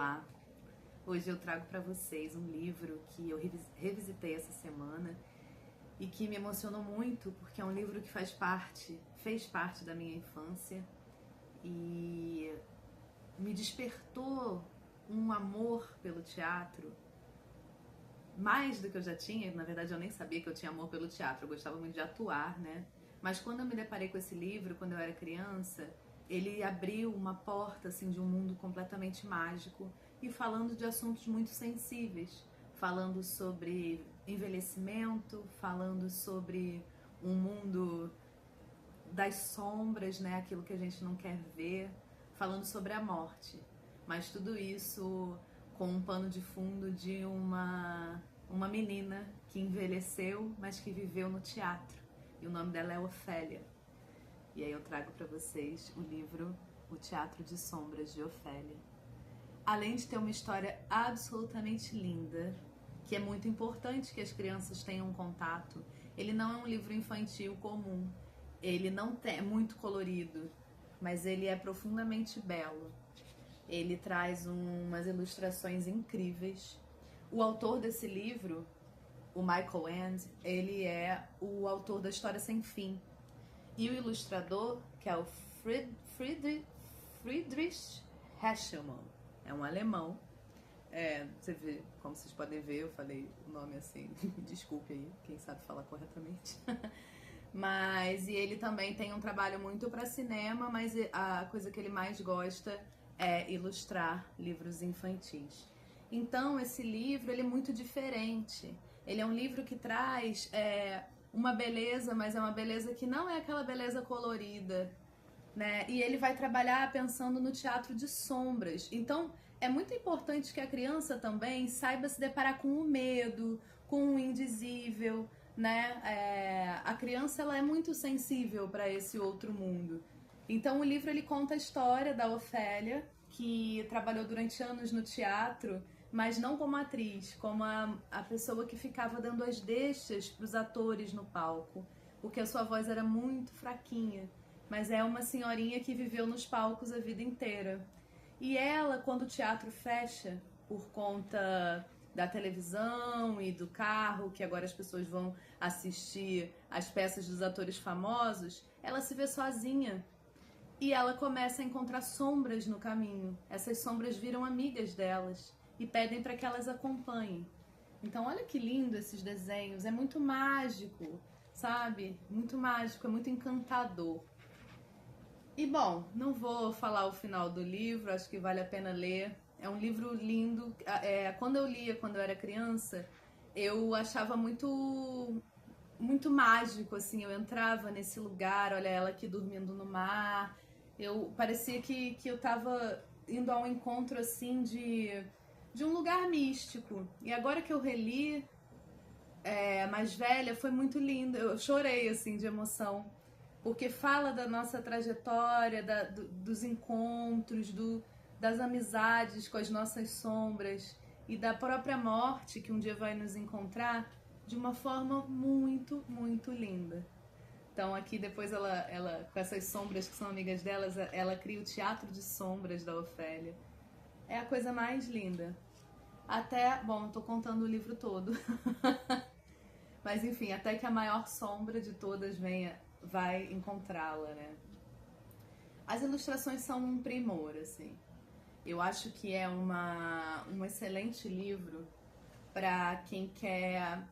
Olá! Hoje eu trago para vocês um livro que eu revisitei essa semana e que me emocionou muito porque é um livro que fez parte da minha infância e me despertou um amor pelo teatro, mais do que eu já tinha. Na verdade eu nem sabia que eu tinha amor pelo teatro, eu gostava muito de atuar, né? Mas quando eu me deparei com esse livro, quando eu era criança, ele abriu uma porta assim de um mundo completamente mágico e falando de assuntos muito sensíveis, falando sobre envelhecimento, falando sobre um mundo das sombras, né, aquilo que a gente não quer ver, falando sobre a morte. Mas tudo isso com um pano de fundo de uma menina que envelheceu, mas que viveu no teatro. E o nome dela é Ofélia. E aí eu trago para vocês o livro O Teatro de Sombras, de Ofélia. Além de ter uma história absolutamente linda, que é muito importante que as crianças tenham contato, ele não é um livro infantil comum. Ele não é muito colorido, mas ele é profundamente belo. Ele traz umas ilustrações incríveis. O autor desse livro, o Michael Ende, ele é o autor da História Sem Fim. E o ilustrador, que é o Friedrich Hechelmann, é um alemão. Você vê, como vocês podem ver, eu falei o nome assim, desculpe aí, quem sabe falar corretamente. Mas, e ele também tem um trabalho muito para cinema, mas a coisa que ele mais gosta é ilustrar livros infantis. Então, esse livro, ele é muito diferente. Ele é um livro que traz uma beleza, mas é uma beleza que não é aquela beleza colorida, né? E ele vai trabalhar pensando no teatro de sombras. Então, é muito importante que a criança também saiba se deparar com o medo, com o indizível, né? A criança, ela é muito sensível para esse outro mundo. Então, o livro, ele conta a história da Ofélia, que trabalhou durante anos no teatro, mas não como atriz, como a pessoa que ficava dando as deixas para os atores no palco, porque a sua voz era muito fraquinha, mas é uma senhorinha que viveu nos palcos a vida inteira. E ela, quando o teatro fecha, por conta da televisão e do carro, que agora as pessoas vão assistir as peças dos atores famosos, ela se vê sozinha. E ela começa a encontrar sombras no caminho. Essas sombras viram amigas delas e pedem para que elas acompanhem. Então, olha que lindo esses desenhos. É muito mágico, sabe? Muito mágico, é muito encantador. E bom, não vou falar o final do livro, acho que vale a pena ler. É um livro lindo. Quando eu lia, quando eu era criança, eu achava muito mágico, assim. Eu entrava nesse lugar, olha ela aqui dormindo no mar. Parecia que eu tava indo a um encontro, assim, de um lugar místico. E agora que eu reli, mais velha, foi muito lindo. Eu chorei, assim, de emoção. Porque fala da nossa trajetória, dos encontros, das amizades com as nossas sombras e da própria morte que um dia vai nos encontrar de uma forma muito, muito linda. Então aqui depois ela com essas sombras que são amigas delas, ela cria o teatro de sombras da Ofélia. É a coisa mais linda. Bom, tô contando o livro todo. Mas enfim, até que a maior sombra de todas vai encontrá-la, né? As ilustrações são um primor, assim. Eu acho que é um excelente livro para quem quer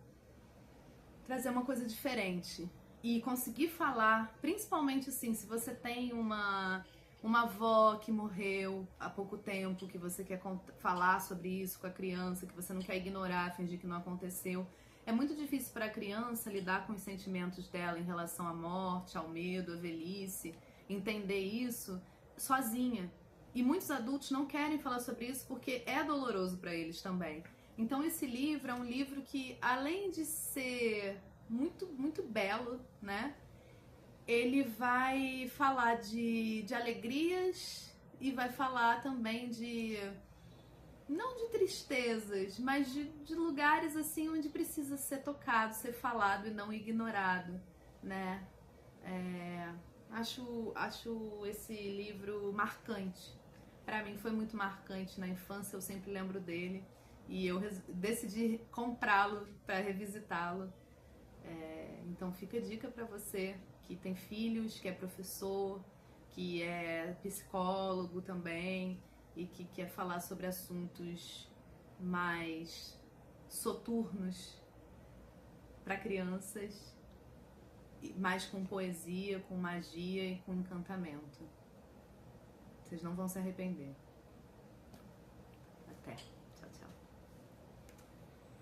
trazer uma coisa diferente e conseguir falar, principalmente assim, se você tem uma avó que morreu há pouco tempo, que você quer falar sobre isso com a criança, que você não quer ignorar, fingir que não aconteceu. É muito difícil para a criança lidar com os sentimentos dela em relação à morte, ao medo, à velhice, entender isso sozinha. E muitos adultos não querem falar sobre isso porque é doloroso para eles também. Então esse livro é um livro que, além de ser muito, muito belo, né? Ele vai falar de alegrias e vai falar também não de tristezas, mas de lugares assim onde precisa ser tocado, ser falado e não ignorado, né? Acho esse livro marcante, pra mim foi muito marcante na infância, eu sempre lembro dele. E eu decidi comprá-lo para revisitá-lo. Então fica a dica para você que tem filhos, que é professor, que é psicólogo também e que quer falar sobre assuntos mais soturnos para crianças, mais com poesia, com magia e com encantamento. Vocês não vão se arrepender. Até!